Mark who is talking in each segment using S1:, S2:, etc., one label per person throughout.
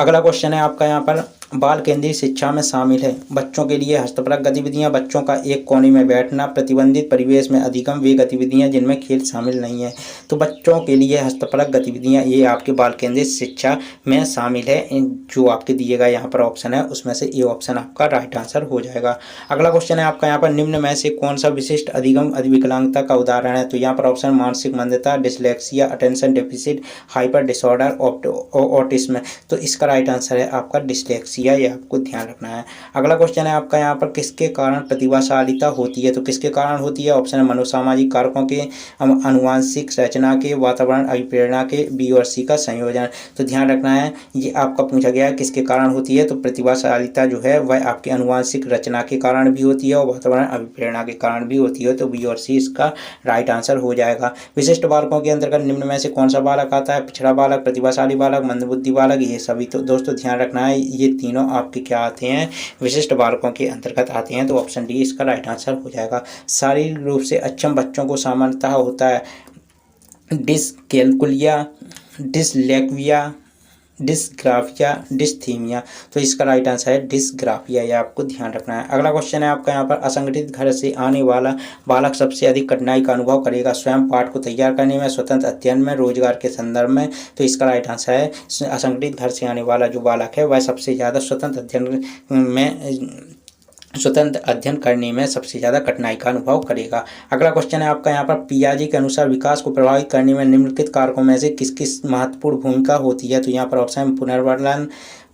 S1: अगला क्वेश्चन है आपका यहाँ पर, बाल केंद्रीय शिक्षा में शामिल है बच्चों के लिए हस्तपरक गतिविधियाँ, बच्चों का एक कोने में बैठना, प्रतिबंधित परिवेश में अधिगम, वे गतिविधियाँ जिनमें खेल शामिल नहीं है। तो बच्चों के लिए हस्तपरक गतिविधियाँ ये आपके बाल केंद्रित शिक्षा में शामिल है। जो आपके दिए गए यहाँ पर ऑप्शन है उसमें से ये ऑप्शन आपका राइट आंसर हो जाएगा। अगला क्वेश्चन है आपका यहाँ पर, निम्न में से कौन सा विशिष्ट अधिगम विकलांगता का उदाहरण है। तो यहाँ पर ऑप्शन मानसिक मंदता, dyslexia, attention deficit, hyper disorder, autism. तो इसका राइट आंसर है आपका डिसलेक्सिया, ये आपको ध्यान रखना है। अगला क्वेश्चन है आपका यहाँ पर, किसके कारण प्रतिभाशालिता होती है। तो किसके कारण होती है, ऑप्शन है मनोसामाजिक कारकों के, आनुवांशिक रचना के, वातावरण अभिप्रेरणा के, बी और सी का संयोजन। तो ध्यान रखना है ये आपका पूछा गया है किसके कारण होती है। तो प्रतिभाशालिता जो है वह आपकी आनुवांशिक रचना के कारण भी होती है और वातावरण अभिप्रेरणा के कारण भी होती है। तो बी और सी इसका राइट आंसर हो जाएगा। विशिष्ट बालकों के अंतर्गत निम्न में से कौन सा बालक आता है, पिछड़ा बालक, प्रतिभाशाली बालक, मंदबुद्धि बालक, ये सभी। तो दोस्तों ध्यान रखना है ये तीनों आपके क्या आते हैं, विशिष्ट बालकों के अंतर्गत आते हैं। तो ऑप्शन डी इसका राइट आंसर हो जाएगा। शारीरिक रूप से अक्षम बच्चों को सामान्यतः होता है डिसकैल्कुलिया, डिसलेक्विया, डिसग्राफिया, डिस्थीमिया। तो इसका राइट आंसर है डिसग्राफिया, ये आपको ध्यान रखना है। अगला क्वेश्चन है आपका यहाँ पर, असंगठित घर से आने वाला बालक सबसे अधिक कठिनाई का अनुभव करेगा स्वयं पाठ को तैयार करने में, स्वतंत्र अध्ययन में, रोजगार के संदर्भ में। तो इसका राइट आंसर है असंगठित घर से आने वाला जो बालक है वह सबसे ज़्यादा स्वतंत्र अध्ययन करने में सबसे ज़्यादा कठिनाई का अनुभव करेगा। अगला क्वेश्चन है आपका यहाँ पर, पियाजे के अनुसार विकास को प्रभावित करने में निम्नलिखित कारकों में से किस किस महत्वपूर्ण भूमिका होती है। तो यहाँ पर ऑप्शन पुनर्वर्णन,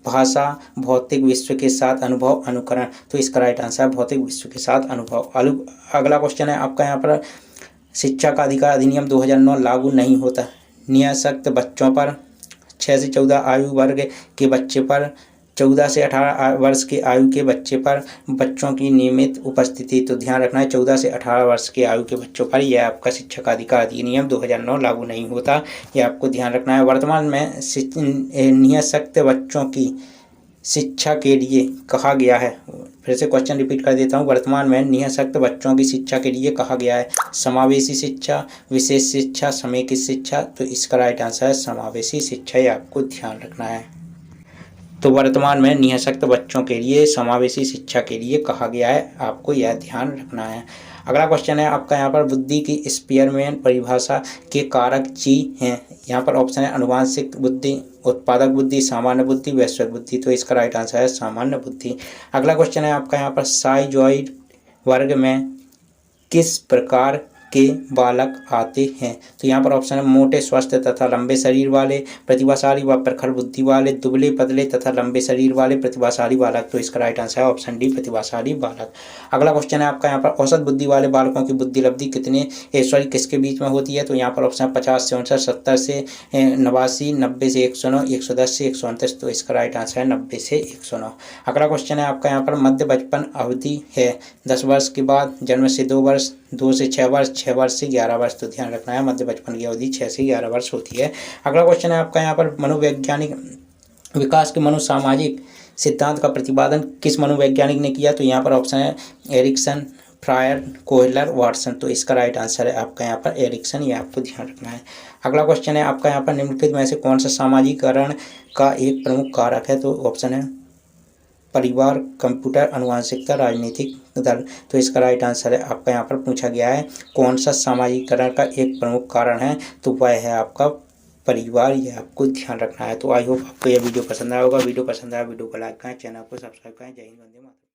S1: भाषा, भौतिक विश्व के साथ अनुभव, अनुकरण। तो इसका राइट आंसर है भौतिक विश्व के साथ अनुभव। अगला क्वेश्चन है आपका यहाँ पर, शिक्षा का अधिकार अधिनियम 2009 लागू नहीं होता निःशक्त बच्चों पर, 6 से 14 आयु वर्ग के बच्चे पर, 14 से 18 वर्ष के आयु के बच्चे पर, बच्चों की नियमित उपस्थिति। तो ध्यान रखना है 14 से 18 वर्ष के आयु के बच्चों पर यह आपका शिक्षा का अधिकार अधिनियम 2009 लागू नहीं होता, यह आपको ध्यान रखना है। वर्तमान में निःशक्त बच्चों की शिक्षा के लिए कहा गया है, फिर से क्वेश्चन रिपीट कर देता हूँ, वर्तमान में निःशक्त बच्चों की शिक्षा के लिए कहा गया है समावेशी शिक्षा, विशेष शिक्षा, समेकित शिक्षा। तो इसका राइट आंसर है समावेशी शिक्षा, ये आपको ध्यान रखना है। तो वर्तमान में निःशक्त बच्चों के लिए समावेशी शिक्षा के लिए कहा गया है, आपको यह ध्यान रखना है। अगला क्वेश्चन है आपका यहाँ पर, बुद्धि की स्पीयरमैन परिभाषा के कारक जी हैं। यहाँ पर ऑप्शन है अनुवांशिक बुद्धि, उत्पादक बुद्धि, सामान्य बुद्धि, वैश्विक बुद्धि। तो इसका राइट आंसर है सामान्य बुद्धि। अगला क्वेश्चन है आपका यहाँ पर, साइजॉइड वर्ग में किस प्रकार के बालक आते हैं। तो यहाँ पर ऑप्शन है मोटे, स्वस्थ तथा लंबे शरीर वाले, प्रतिभाशाली व प्रखर बुद्धि वाले, दुबले पतले तथा लंबे शरीर वाले, प्रतिभाशाली बालक। तो इसका राइट आंसर है ऑप्शन डी प्रतिभाशाली बालक। अगला क्वेश्चन है आपका यहाँ पर, औसत बुद्धि वाले बालकों की बुद्धि लब्धि किसके बीच में होती है। तो यहाँ पर ऑप्शन है 50 से 59, 70 से 89, 90 से 109, 110 से 129। तो इसका राइट आंसर है 90 से 109। अगला क्वेश्चन है आपका यहाँ पर, मध्य बचपन अवधि है 10 वर्ष के बाद, जन्म से 2 वर्ष, 2 से 6 वर्ष, 6 वर्ष से 11 वर्ष। तो ध्यान रखना है मध्य बचपन की अवधि 6 से 11 वर्ष होती है। अगला क्वेश्चन है आपका यहाँ पर, मनोवैज्ञानिक विकास के मनोसामाजिक सिद्धांत का प्रतिपादन किस मनोवैज्ञानिक ने किया। तो यहाँ पर ऑप्शन है एरिक्सन, फ्रायर, कोहलर, वाटसन। तो इसका राइट आंसर है आपका यहाँ पर एरिक्सन, ये आपको ध्यान रखना है। अगला क्वेश्चन है आपका यहाँ पर, निम्नलिखित में से कौन सा सामाजिकरण का एक प्रमुख कारक है। तो ऑप्शन है परिवार, कंप्यूटर, आनुवंशिकता, राजनीतिक दल। तो इसका राइट आंसर है आपका यहाँ पर पूछा गया है कौन सा सामाजिकरण का एक प्रमुख कारण है। तो वह है आपका परिवार, यह आपको ध्यान रखना है। तो आई होप आपको यह वीडियो पसंद आया होगा। वीडियो पसंद आया वीडियो को लाइक करें, चैनल को सब्सक्राइब करें। जय हिंद, वंदे मातरम।